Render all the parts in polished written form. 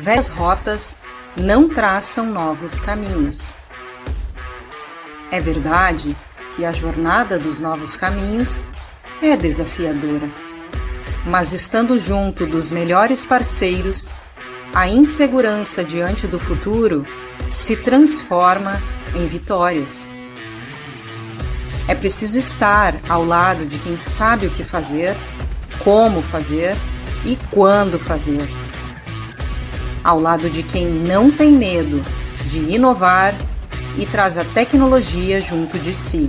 Velhas rotas não traçam novos caminhos. É verdade que a jornada dos novos caminhos é desafiadora, mas estando junto dos melhores parceiros, a insegurança diante do futuro se transforma em vitórias. É preciso estar ao lado de quem sabe o que fazer, como fazer e quando fazer. Ao lado de quem não tem medo de inovar e traz a tecnologia junto de si.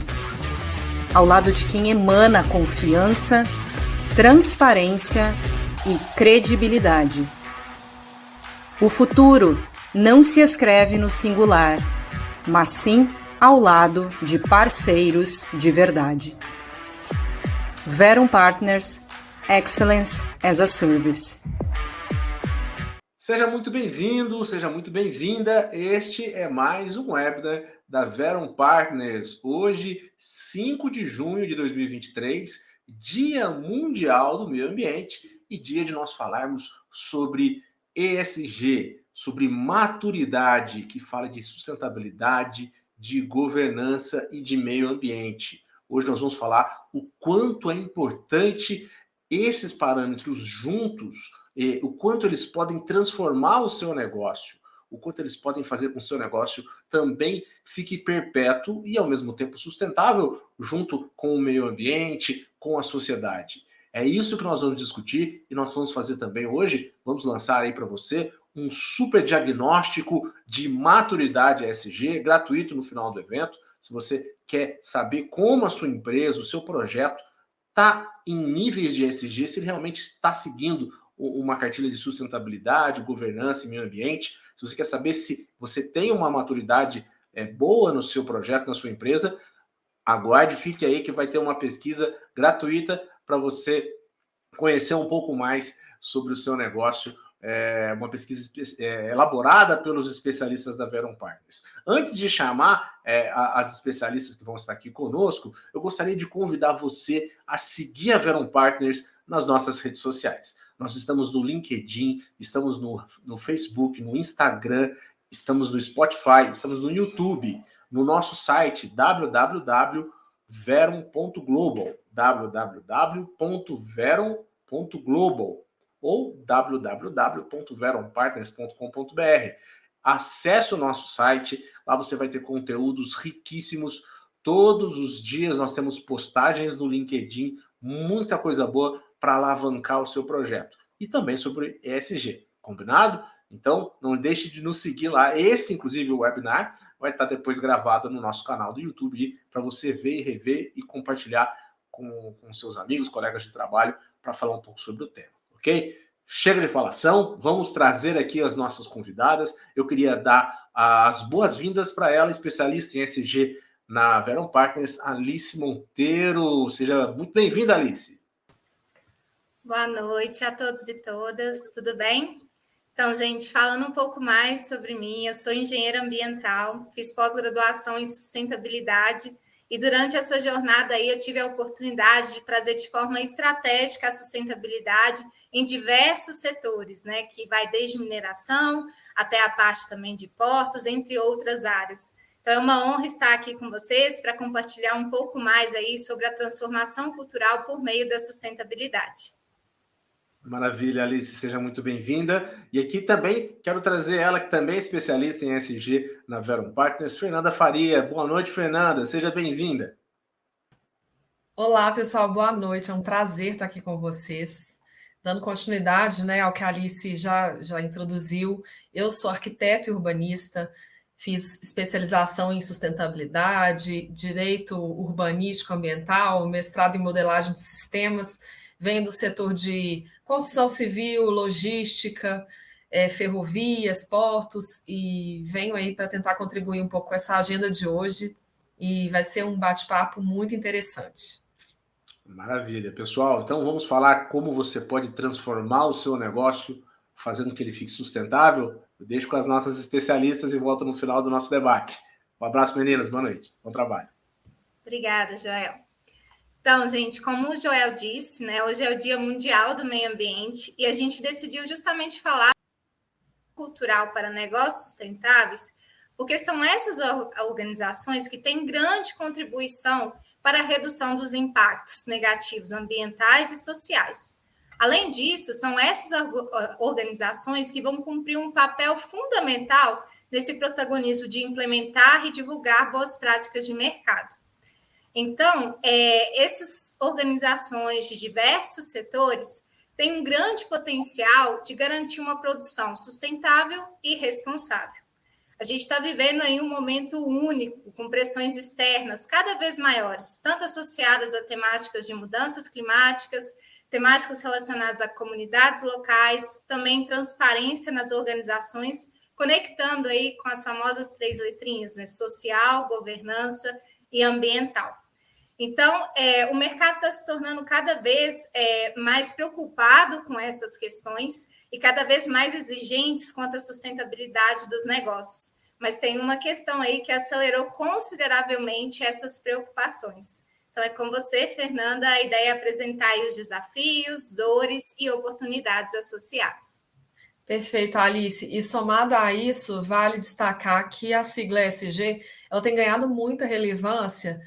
Ao lado de quem emana confiança, transparência e credibilidade. O futuro não se escreve no singular, mas sim ao lado de parceiros de verdade. Verum Partners, Excellence as a Service. Seja muito bem-vindo, seja muito bem-vinda. Este é mais um webinar da Verum Partners. Hoje, 5 de junho de 2023, Dia Mundial do Meio Ambiente e dia de nós falarmos sobre ESG, sobre maturidade, que fala de sustentabilidade, de governança e de meio ambiente. Hoje nós vamos falar o quanto é importante esses parâmetros juntos, o quanto eles podem transformar o seu negócio, o quanto eles podem fazer com que o seu negócio também fique perpétuo e, ao mesmo tempo, sustentável, junto com o meio ambiente, com a sociedade. É isso que nós vamos discutir e nós vamos fazer também hoje, vamos lançar aí para você um super diagnóstico de maturidade ESG, gratuito no final do evento. Se você quer saber como a sua empresa, o seu projeto está em níveis de ESG, se ele realmente está seguindo uma cartilha de sustentabilidade, governança e meio ambiente, se você quer saber se você tem uma maturidade boa no seu projeto, na sua empresa, aguarde, fique aí que vai ter uma pesquisa gratuita para você conhecer um pouco mais sobre o seu negócio, uma pesquisa elaborada pelos especialistas da Verum Partners. Antes de chamar as especialistas que vão estar aqui conosco, eu gostaria de convidar você a seguir a Verum Partners nas nossas redes sociais. Nós estamos no LinkedIn, estamos no Facebook, no Instagram, estamos no Spotify, estamos no YouTube, no nosso site www.verum.global, www.verum.global ou www.verumpartners.com.br. Acesse o nosso site, lá você vai ter conteúdos riquíssimos. Todos os dias nós temos postagens no LinkedIn, muita coisa boa para alavancar o seu projeto. E também sobre ESG, combinado? Então, não deixe de nos seguir lá. Esse, inclusive, o webinar vai estar depois gravado no nosso canal do YouTube para você ver e rever e compartilhar com seus amigos, colegas de trabalho, para falar um pouco sobre o tema, ok? Chega de falação, vamos trazer aqui as nossas convidadas. Eu queria dar as boas-vindas para ela, especialista em ESG na Verum Partners, Alice Monteiro. Seja muito bem-vinda, Alice. Boa noite a todos e todas, tudo bem? Então, gente, falando um pouco mais sobre mim, eu sou engenheira ambiental, fiz pós-graduação em sustentabilidade e durante essa jornada aí eu tive a oportunidade de trazer de forma estratégica a sustentabilidade em diversos setores, né, que vai desde mineração até a parte também de portos, entre outras áreas. Então, é uma honra estar aqui com vocês para compartilhar um pouco mais aí sobre a transformação cultural por meio da sustentabilidade. Maravilha, Alice, seja muito bem-vinda. E aqui também quero trazer ela, que também é especialista em ESG na Verum Partners, Fernanda Faria. Boa noite, Fernanda, seja bem-vinda. Olá, pessoal, boa noite. É um prazer estar aqui com vocês. Dando continuidade, né, ao que a Alice já introduziu, eu sou arquiteta e urbanista, fiz especialização em sustentabilidade, direito urbanístico ambiental, mestrado em modelagem de sistemas, venho do setor de construção civil, logística, ferrovias, portos, e venho aí para tentar contribuir um pouco com essa agenda de hoje, e vai ser um bate-papo muito interessante. Maravilha, pessoal. Então vamos falar como você pode transformar o seu negócio fazendo que ele fique sustentável. Eu deixo com as nossas especialistas e volto no final do nosso debate. Um abraço, meninas. Boa noite. Bom trabalho. Obrigada, Joel. Então, gente, como o Joel disse, né, hoje é o Dia Mundial do Meio Ambiente e a gente decidiu justamente falar cultural para negócios sustentáveis, porque são essas organizações que têm grande contribuição para a redução dos impactos negativos ambientais e sociais. Além disso, são essas organizações que vão cumprir um papel fundamental nesse protagonismo de implementar e divulgar boas práticas de mercado. Então, essas organizações de diversos setores têm um grande potencial de garantir uma produção sustentável e responsável. A gente está vivendo aí um momento único, com pressões externas cada vez maiores, tanto associadas a temáticas de mudanças climáticas, temáticas relacionadas a comunidades locais, também transparência nas organizações, conectando aí com as famosas 3 letrinhas, né? Social, governança e ambiental. Então, o mercado está se tornando cada vez mais preocupado com essas questões e cada vez mais exigentes quanto à sustentabilidade dos negócios. Mas tem uma questão aí que acelerou consideravelmente essas preocupações. Então, é com você, Fernanda, a ideia é apresentar aí os desafios, dores e oportunidades associadas. Perfeito, Alice. E somado a isso, vale destacar que a sigla ESG ela tem ganhado muita relevância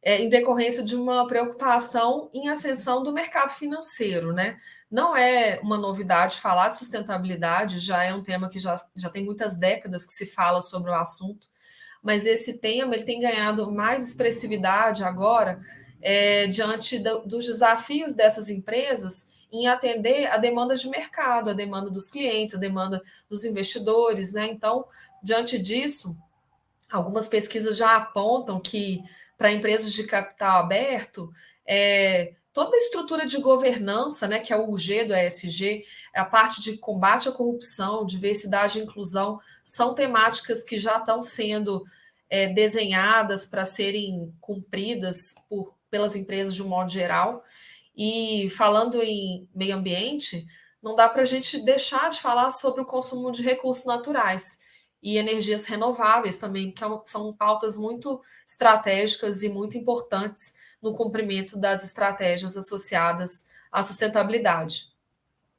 em decorrência de uma preocupação em ascensão do mercado financeiro, né? Não é uma novidade falar de sustentabilidade, já é um tema que já tem muitas décadas que se fala sobre o assunto, mas esse tema ele tem ganhado mais expressividade agora diante dos desafios dessas empresas em atender a demanda de mercado, a demanda dos clientes, a demanda dos investidores, né? Então, diante disso, algumas pesquisas já apontam que para empresas de capital aberto, toda a estrutura de governança, né, que é o G do ESG, a parte de combate à corrupção, diversidade e inclusão, são temáticas que já estão sendo desenhadas para serem cumpridas pelas empresas de um modo geral. E falando em meio ambiente, não dá para a gente deixar de falar sobre o consumo de recursos naturais e energias renováveis também, que são pautas muito estratégicas e muito importantes no cumprimento das estratégias associadas à sustentabilidade.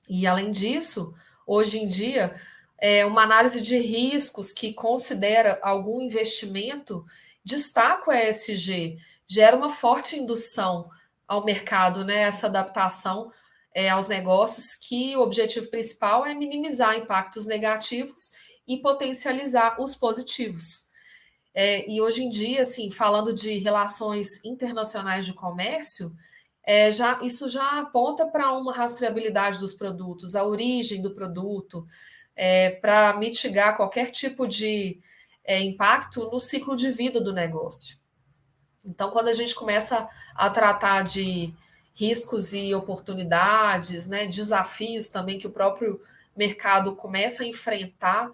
E, além disso, hoje em dia, uma análise de riscos que considera algum investimento destaca o ESG, gera uma forte indução ao mercado, né, essa adaptação aos negócios, que o objetivo principal é minimizar impactos negativos e potencializar os positivos. E hoje em dia, assim, falando de relações internacionais de comércio, isso já aponta para uma rastreabilidade dos produtos, a origem do produto, para mitigar qualquer tipo de impacto no ciclo de vida do negócio. Então, quando a gente começa a tratar de riscos e oportunidades, né, desafios também que o próprio mercado começa a enfrentar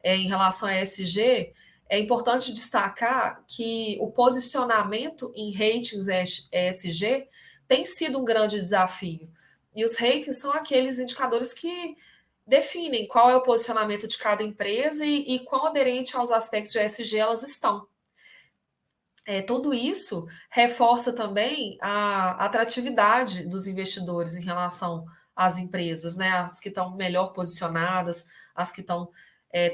em relação a ESG, é importante destacar que o posicionamento em ratings ESG tem sido um grande desafio. E os ratings são aqueles indicadores que definem qual é o posicionamento de cada empresa e quão aderente aos aspectos de ESG elas estão. Tudo isso reforça também a atratividade dos investidores em relação às empresas, né? As que estão melhor posicionadas, as que estão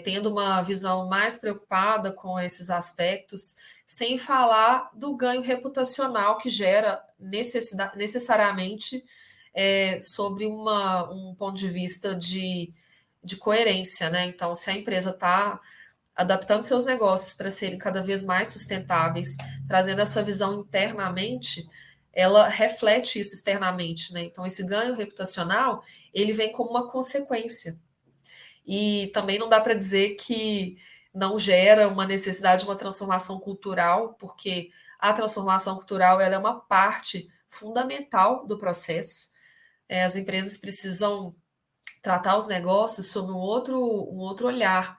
tendo uma visão mais preocupada com esses aspectos, sem falar do ganho reputacional que gera necessariamente sobre um ponto de vista de coerência, né? Então, se a empresa está adaptando seus negócios para serem cada vez mais sustentáveis, trazendo essa visão internamente, ela reflete isso externamente, né? Então, esse ganho reputacional, ele vem como uma consequência. E também não dá para dizer que não gera uma necessidade de uma transformação cultural, porque a transformação cultural ela é uma parte fundamental do processo. As empresas precisam tratar os negócios sob um outro olhar.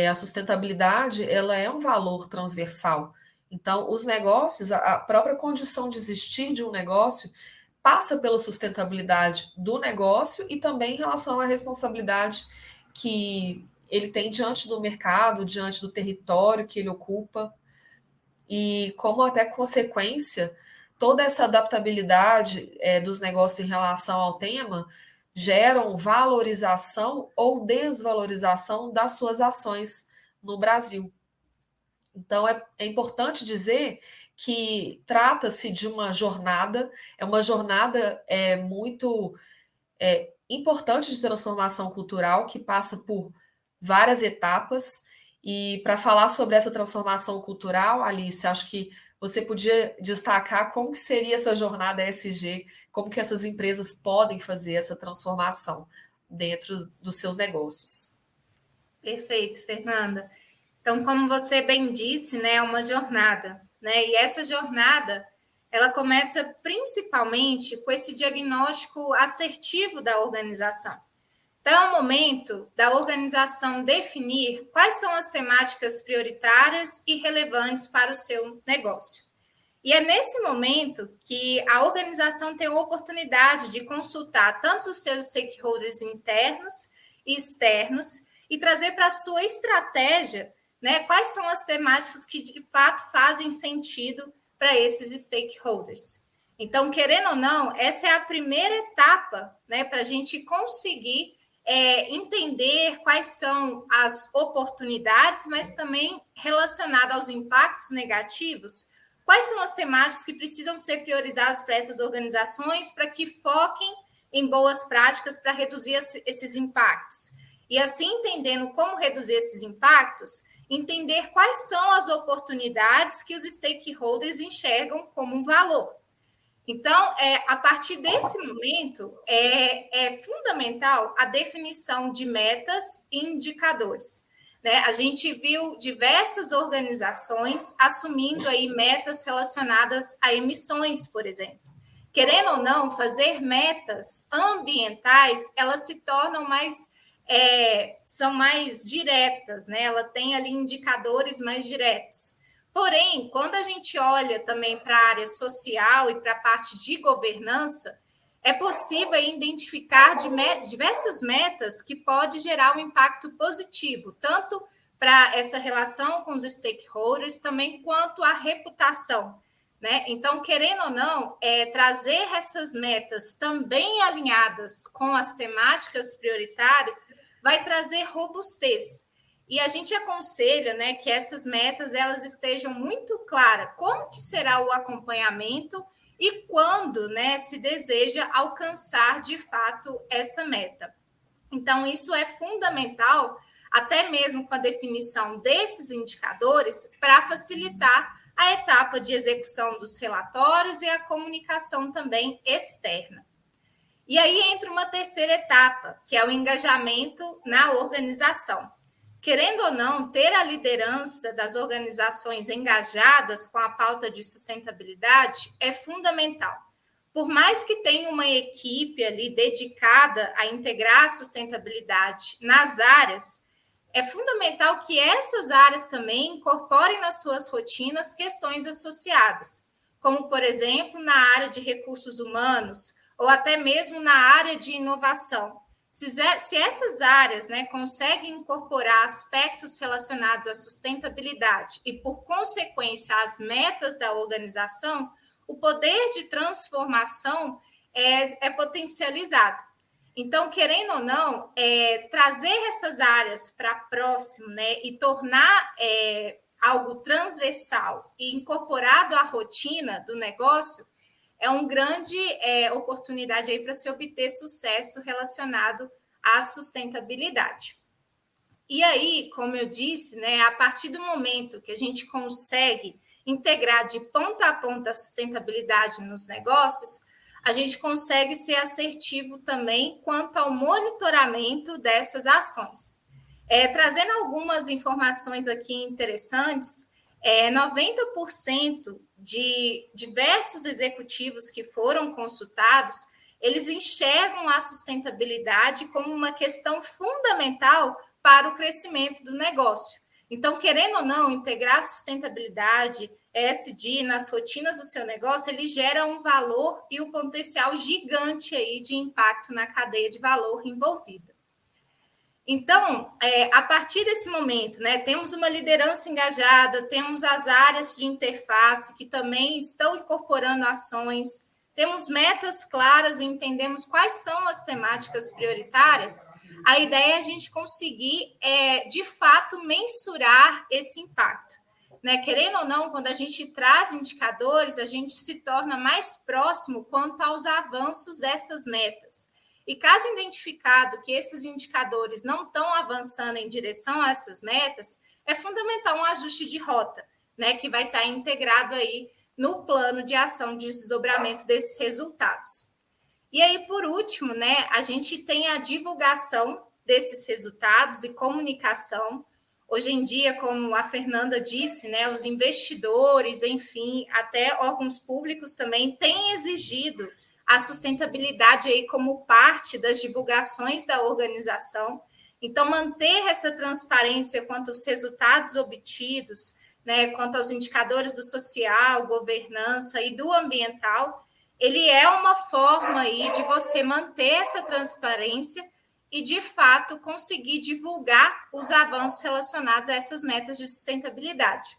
A sustentabilidade ela é um valor transversal. Então, os negócios, a própria condição de existir de um negócio passa pela sustentabilidade do negócio e também em relação à responsabilidade que ele tem diante do mercado, diante do território que ele ocupa. E como até consequência, toda essa adaptabilidade dos negócios em relação ao tema geram valorização ou desvalorização das suas ações no Brasil. Então, é importante dizer que trata-se de uma jornada, muito importante de transformação cultural, que passa por várias etapas. E para falar sobre essa transformação cultural, Alice, acho que você podia destacar como que seria essa jornada ESG, como que essas empresas podem fazer essa transformação dentro dos seus negócios. Perfeito, Fernanda. Então, como você bem disse, né, é uma jornada, né? E essa jornada, ela começa principalmente com esse diagnóstico assertivo da organização. Então, é o momento da organização definir quais são as temáticas prioritárias e relevantes para o seu negócio. E é nesse momento que a organização tem a oportunidade de consultar tanto os seus stakeholders internos e externos e trazer para a sua estratégia, né, quais são as temáticas que de fato fazem sentido para esses stakeholders. Então, querendo ou não, essa é a primeira etapa, né, para a gente conseguir entender quais são as oportunidades, mas também relacionado aos impactos negativos, quais são as temáticas que precisam ser priorizadas para essas organizações para que foquem em boas práticas para reduzir esses impactos. E assim, entendendo como reduzir esses impactos, entender quais são as oportunidades que os stakeholders enxergam como um valor. Então, a partir desse momento, é fundamental a definição de metas e indicadores, né? A gente viu diversas organizações assumindo aí metas relacionadas a emissões, por exemplo. Querendo ou não, fazer metas ambientais, elas se tornam são mais diretas, né? Ela tem ali indicadores mais diretos. Porém, quando a gente olha também para a área social e para a parte de governança, é possível identificar diversas metas que podem gerar um impacto positivo, tanto para essa relação com os stakeholders, também quanto a reputação, né? Então, querendo ou não, trazer essas metas também alinhadas com as temáticas prioritárias vai trazer robustez. E a gente aconselha, né, que essas metas elas estejam muito claras. Como que será o acompanhamento e quando, né, se deseja alcançar de fato essa meta. Então, isso é fundamental, até mesmo com a definição desses indicadores, para facilitar a etapa de execução dos relatórios e a comunicação também externa. E aí entra uma terceira etapa, que é o engajamento na organização. Querendo ou não, ter a liderança das organizações engajadas com a pauta de sustentabilidade é fundamental. Por mais que tenha uma equipe ali dedicada a integrar a sustentabilidade nas áreas, é fundamental que essas áreas também incorporem nas suas rotinas questões associadas, como, por exemplo, na área de recursos humanos ou até mesmo na área de inovação. Se essas áreas, né, conseguem incorporar aspectos relacionados à sustentabilidade e, por consequência, às metas da organização, o poder de transformação é potencializado. Então, querendo ou não, trazer essas áreas para próximo, né, e tornar algo transversal e incorporado à rotina do negócio é uma grande oportunidade aí para se obter sucesso relacionado à sustentabilidade. E aí, como eu disse, né, a partir do momento que a gente consegue integrar de ponta a ponta a sustentabilidade nos negócios, a gente consegue ser assertivo também quanto ao monitoramento dessas ações. Trazendo algumas informações aqui interessantes, 90% de diversos executivos que foram consultados, eles enxergam a sustentabilidade como uma questão fundamental para o crescimento do negócio. Então, querendo ou não, integrar a sustentabilidade, ESG, nas rotinas do seu negócio, ele gera um valor e um potencial gigante aí de impacto na cadeia de valor envolvida. Então, a partir desse momento, né, temos uma liderança engajada, temos as áreas de interface que também estão incorporando ações, temos metas claras e entendemos quais são as temáticas prioritárias, a ideia é a gente conseguir, de fato, mensurar esse impacto. Né? Querendo ou não, quando a gente traz indicadores, a gente se torna mais próximo quanto aos avanços dessas metas. E caso identificado que esses indicadores não estão avançando em direção a essas metas, é fundamental um ajuste de rota, né, que vai estar integrado aí no plano de ação de desdobramento desses resultados. E aí, por último, né, a gente tem a divulgação desses resultados e comunicação. Hoje em dia, como a Fernanda disse, né, os investidores, enfim, até órgãos públicos também têm exigido a sustentabilidade aí como parte das divulgações da organização. Então, manter essa transparência quanto aos resultados obtidos, né, quanto aos indicadores do social, governança e do ambiental, ele é uma forma aí de você manter essa transparência e, de fato, conseguir divulgar os avanços relacionados a essas metas de sustentabilidade.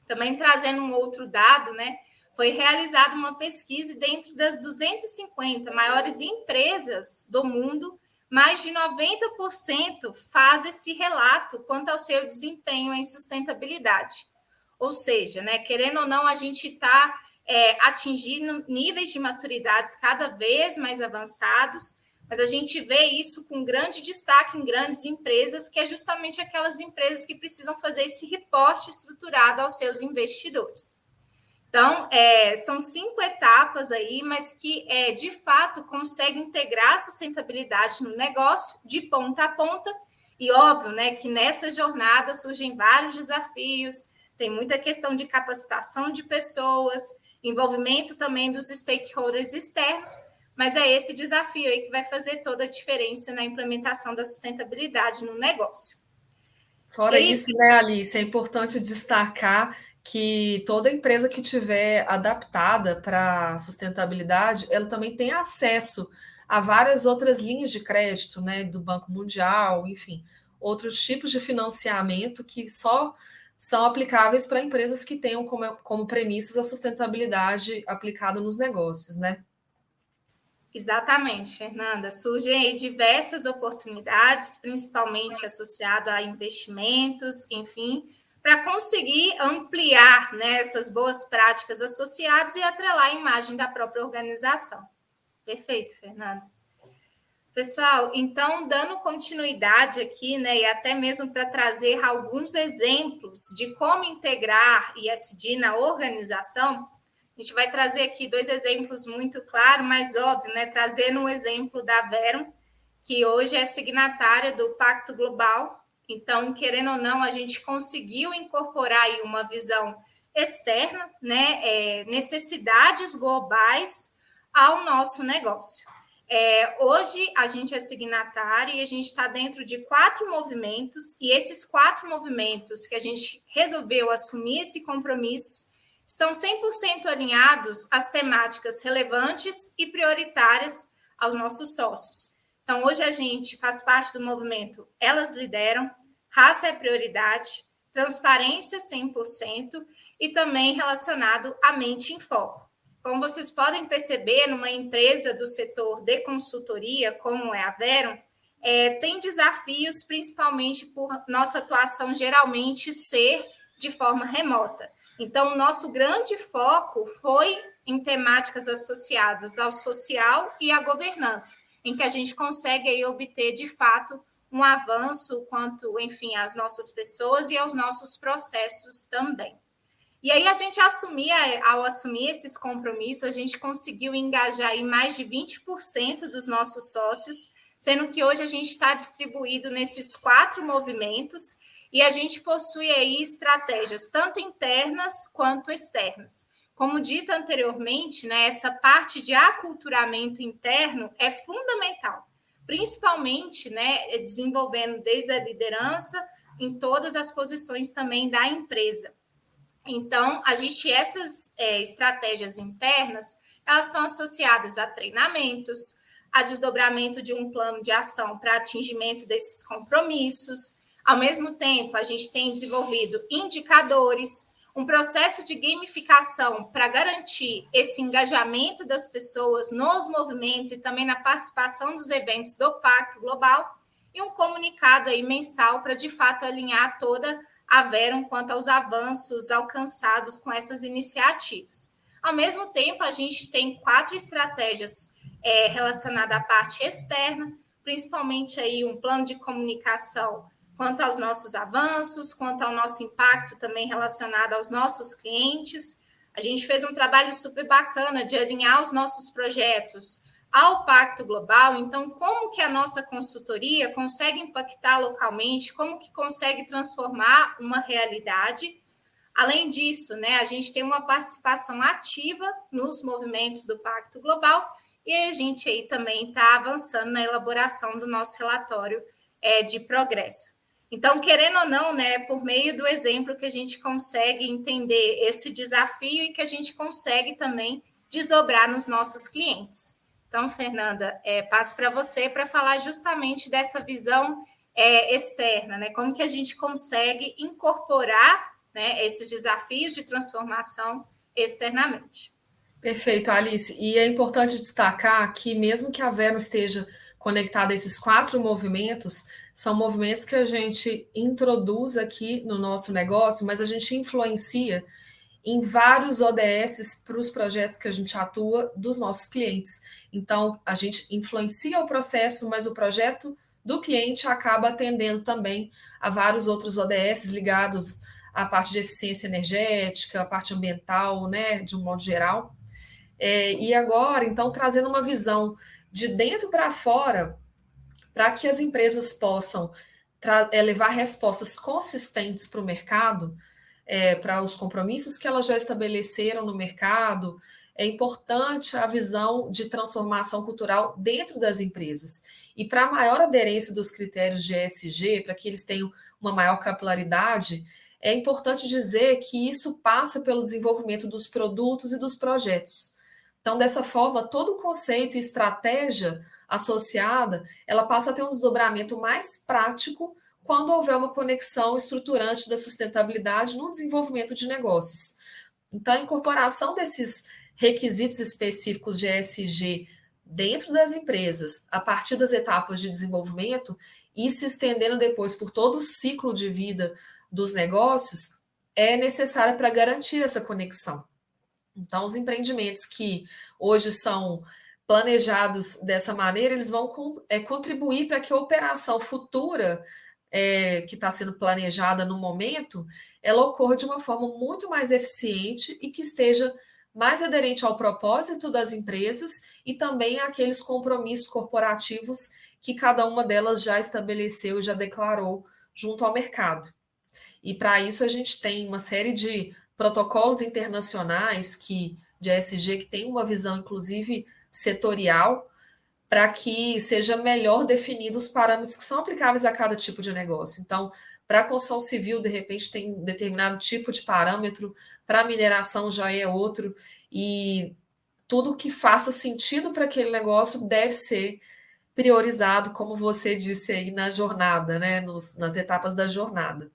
Também trazendo um outro dado, né? Foi realizada uma pesquisa e dentro das 250 maiores empresas do mundo, mais de 90% faz esse relato quanto ao seu desempenho em sustentabilidade. Ou seja, né, querendo ou não, a gente está atingindo níveis de maturidades cada vez mais avançados, mas a gente vê isso com grande destaque em grandes empresas, que é justamente aquelas empresas que precisam fazer esse reporte estruturado aos seus investidores. Então, são 5 etapas aí, mas que, de fato, conseguem integrar a sustentabilidade no negócio de ponta a ponta. E, óbvio, né, que nessa jornada surgem vários desafios, tem muita questão de capacitação de pessoas, envolvimento também dos stakeholders externos, mas é esse desafio aí que vai fazer toda a diferença na implementação da sustentabilidade no negócio. Fora isso, né, Alice, é importante destacar que toda empresa que tiver adaptada para a sustentabilidade, ela também tem acesso a várias outras linhas de crédito, né, do Banco Mundial, enfim, outros tipos de financiamento que só são aplicáveis para empresas que tenham como premissas a sustentabilidade aplicada nos negócios, né? Exatamente, Fernanda. Surgem aí diversas oportunidades, principalmente associado a investimentos, enfim, para conseguir ampliar, né, essas boas práticas associadas e atrelar a imagem da própria organização. Perfeito, Fernanda. Pessoal, então, dando continuidade aqui, né, e até mesmo para trazer alguns exemplos de como integrar ESG na organização, a gente vai trazer aqui 2 exemplos muito claros, mas óbvio, né, trazendo um exemplo da Verum, que hoje é signatária do Pacto Global. Então, querendo ou não, a gente conseguiu incorporar aí uma visão externa, né, necessidades globais ao nosso negócio. Hoje, a gente é signatária e a gente está dentro de 4 movimentos, e esses 4 movimentos que a gente resolveu assumir esse compromisso estão 100% alinhados às temáticas relevantes e prioritárias aos nossos sócios. Então, hoje a gente faz parte do movimento Elas Lideram, Raça é Prioridade, Transparência 100% e também relacionado à Mente em Foco. Como vocês podem perceber, numa empresa do setor de consultoria, como é a Verum, tem desafios, principalmente por nossa atuação geralmente ser de forma remota. Então, o nosso grande foco foi em temáticas associadas ao social e à governança, em que a gente consegue aí obter, de fato, um avanço quanto, enfim, às nossas pessoas e aos nossos processos também. E aí, a gente ao assumir esses compromissos, a gente conseguiu engajar aí mais de 20% dos nossos sócios, sendo que hoje a gente está distribuído nesses 4 movimentos e a gente possui aí estratégias tanto internas quanto externas. Como dito anteriormente, né, essa parte de aculturamento interno é fundamental, principalmente, né, desenvolvendo desde a liderança em todas as posições também da empresa. Então, essas estratégias internas, elas estão associadas a treinamentos, a desdobramento de um plano de ação para atingimento desses compromissos. Ao mesmo tempo, a gente tem desenvolvido indicadores, um processo de gamificação para garantir esse engajamento das pessoas nos movimentos e também na participação dos eventos do Pacto Global, e um comunicado aí mensal para, de fato, alinhar toda a Verum quanto aos avanços alcançados com essas iniciativas. Ao mesmo tempo, a gente tem 4 estratégias relacionadas à parte externa, principalmente aí um plano de comunicação quanto aos nossos avanços, quanto ao nosso impacto também relacionado aos nossos clientes. A gente fez um trabalho super bacana de alinhar os nossos projetos ao Pacto Global. Então, como que a nossa consultoria consegue impactar localmente, como que consegue transformar uma realidade. Além disso, né, a gente tem uma participação ativa nos movimentos do Pacto Global e a gente aí também está avançando na elaboração do nosso relatório de progresso. Então, querendo ou não, né, por meio do exemplo que a gente consegue entender esse desafio e que a gente consegue também desdobrar nos nossos clientes. Então, Fernanda, passo para você para falar justamente dessa visão externa, né? Como que a gente consegue incorporar, né, esses desafios de transformação externamente. Perfeito, Alice. E é importante destacar que mesmo que a Verum esteja conectada a esses 4 movimentos, são movimentos que a gente introduz aqui no nosso negócio, mas a gente influencia em vários ODSs para os projetos que a gente atua dos nossos clientes. Então, a gente influencia o processo, mas o projeto do cliente acaba atendendo também a vários outros ODSs ligados à parte de eficiência energética, à parte ambiental, né, de um modo geral. E agora, então, trazendo uma visão de dentro para fora, para que as empresas possam levar respostas consistentes para o mercado, para os compromissos que elas já estabeleceram no mercado, é importante a visão de transformação cultural dentro das empresas. E para a maior aderência dos critérios de ESG, para que eles tenham uma maior capilaridade, é importante dizer que isso passa pelo desenvolvimento dos produtos e dos projetos. Então, dessa forma, todo o conceito e estratégia associada, ela passa a ter um desdobramento mais prático quando houver uma conexão estruturante da sustentabilidade no desenvolvimento de negócios. Então, a incorporação desses requisitos específicos de ESG dentro das empresas, a partir das etapas de desenvolvimento e se estendendo depois por todo o ciclo de vida dos negócios, é necessária para garantir essa conexão. Então, os empreendimentos que hoje são planejados dessa maneira, eles vão contribuir para que a operação futura que está sendo planejada no momento, ela ocorra de uma forma muito mais eficiente e que esteja mais aderente ao propósito das empresas e também àqueles compromissos corporativos que cada uma delas já estabeleceu e já declarou junto ao mercado. E para isso a gente tem uma série de protocolos internacionais de ESG que tem uma visão, inclusive, setorial, para que seja melhor definido os parâmetros que são aplicáveis a cada tipo de negócio. Então, para a construção civil, de repente, tem um determinado tipo de parâmetro, para a mineração já é outro, e tudo que faça sentido para aquele negócio deve ser priorizado, como você disse aí na jornada, né, nas etapas da jornada.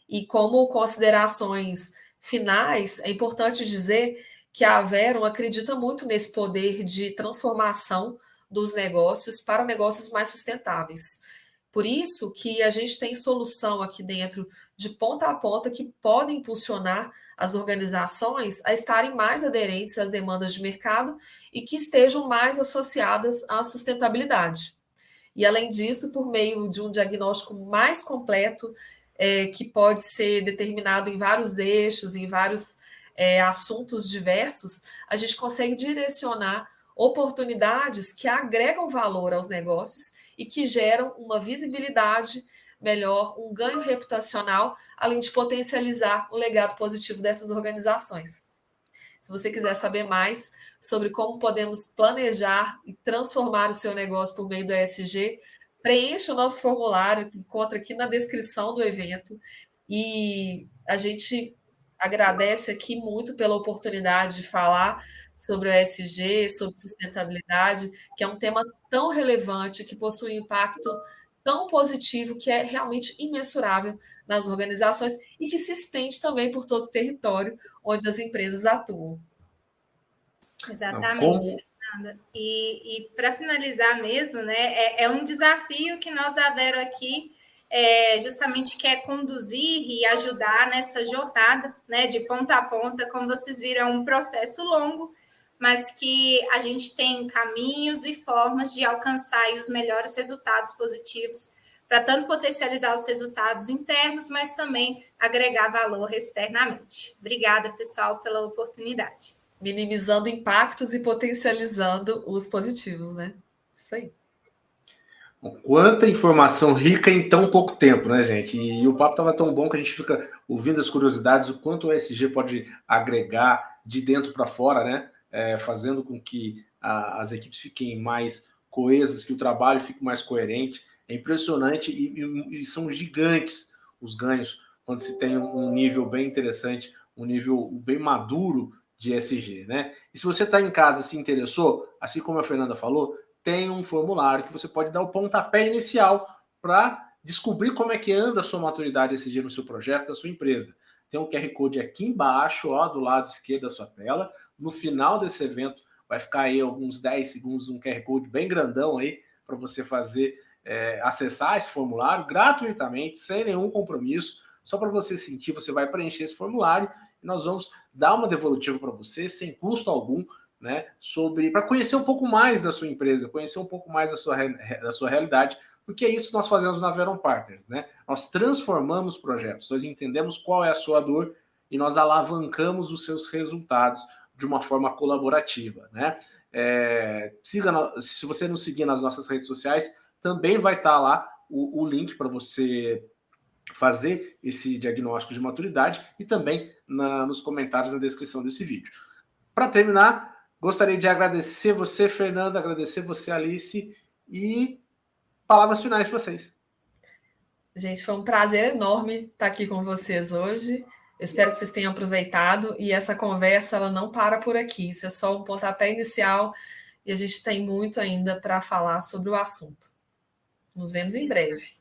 E como considerações finais, é importante dizer que a Verum acredita muito nesse poder de transformação dos negócios para negócios mais sustentáveis. Por isso que a gente tem solução aqui dentro de ponta a ponta que podem impulsionar as organizações a estarem mais aderentes às demandas de mercado e que estejam mais associadas à sustentabilidade. E, além disso, por meio de um diagnóstico mais completo, que pode ser determinado em vários eixos, em vários assuntos diversos, a gente consegue direcionar oportunidades que agregam valor aos negócios e que geram uma visibilidade melhor, um ganho reputacional, além de potencializar o legado positivo dessas organizações. Se você quiser saber mais sobre como podemos planejar e transformar o seu negócio por meio do ESG, preencha o nosso formulário, que encontra aqui na descrição do evento, e a gente agradece aqui muito pela oportunidade de falar sobre o ESG, sobre sustentabilidade, que é um tema tão relevante, que possui impacto tão positivo que é realmente imensurável nas organizações e que se estende também por todo o território onde as empresas atuam. Exatamente, Fernanda. E para finalizar mesmo, né, é um desafio que nós da Vero aqui justamente quer conduzir e ajudar nessa jornada, né, de ponta a ponta. Como vocês viram, é um processo longo, mas que a gente tem caminhos e formas de alcançar os melhores resultados positivos, para tanto potencializar os resultados internos, mas também agregar valor externamente. Obrigada, pessoal, pela oportunidade. Minimizando impactos e potencializando os positivos, né? Isso aí. Quanta informação rica em tão pouco tempo, né, gente? E o papo estava tão bom que a gente fica ouvindo as curiosidades, o quanto o ESG pode agregar de dentro para fora, né? Fazendo com que as equipes fiquem mais coesas, que o trabalho fique mais coerente. É impressionante e são gigantes os ganhos quando se tem um nível bem interessante, um nível bem maduro de ESG, né? E se você está em casa e se interessou, assim como a Fernanda falou, tem um formulário que você pode dar o pontapé inicial para descobrir como é que anda a sua maturidade ESG no seu projeto, da sua empresa. Tem um QR Code aqui embaixo, ó, do lado esquerdo da sua tela. No final desse evento vai ficar aí alguns 10 segundos, um QR Code bem grandão aí para você fazer, acessar esse formulário gratuitamente, sem nenhum compromisso. Só para você sentir, você vai preencher esse formulário e nós vamos dar uma devolutiva para você, sem custo algum, né, para conhecer um pouco mais da sua empresa, conhecer um pouco mais da sua realidade, porque é isso que nós fazemos na Veron Partners, né? Nós transformamos projetos, nós entendemos qual é a sua dor e nós alavancamos os seus resultados de uma forma colaborativa, né? Se você nos seguir nas nossas redes sociais, também vai estar lá o link para você fazer esse diagnóstico de maturidade e também nos comentários na descrição desse vídeo. Para terminar, gostaria de agradecer você, Fernanda, agradecer você, Alice, e palavras finais para vocês. Gente, foi um prazer enorme estar aqui com vocês hoje. Eu espero que vocês tenham aproveitado e essa conversa ela não para por aqui. Isso é só um pontapé inicial e a gente tem muito ainda para falar sobre o assunto. Nos vemos em breve.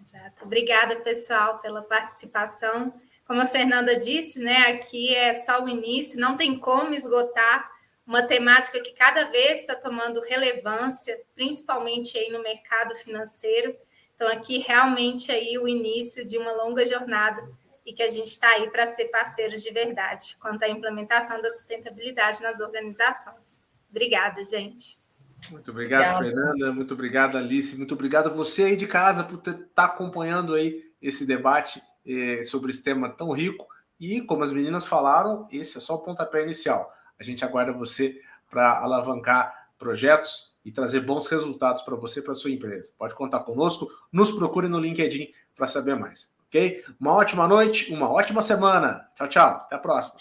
Exato. Obrigada, pessoal, pela participação. Como a Fernanda disse, né, aqui é só o início, não tem como esgotar uma temática que cada vez está tomando relevância, principalmente aí no mercado financeiro. Então, aqui realmente aí o início de uma longa jornada e que a gente está aí para ser parceiros de verdade quanto à implementação da sustentabilidade nas organizações. Obrigada, gente. Muito obrigado, Fernanda. Muito obrigado, Alice. Muito obrigado a você aí de casa por estar acompanhando aí esse debate sobre esse tema tão rico. E, como as meninas falaram, esse é só o pontapé inicial. A gente aguarda você para alavancar projetos e trazer bons resultados para você e para a sua empresa. Pode contar conosco, nos procure no LinkedIn para saber mais, ok? Uma ótima noite, uma ótima semana. Tchau, tchau. Até a próxima.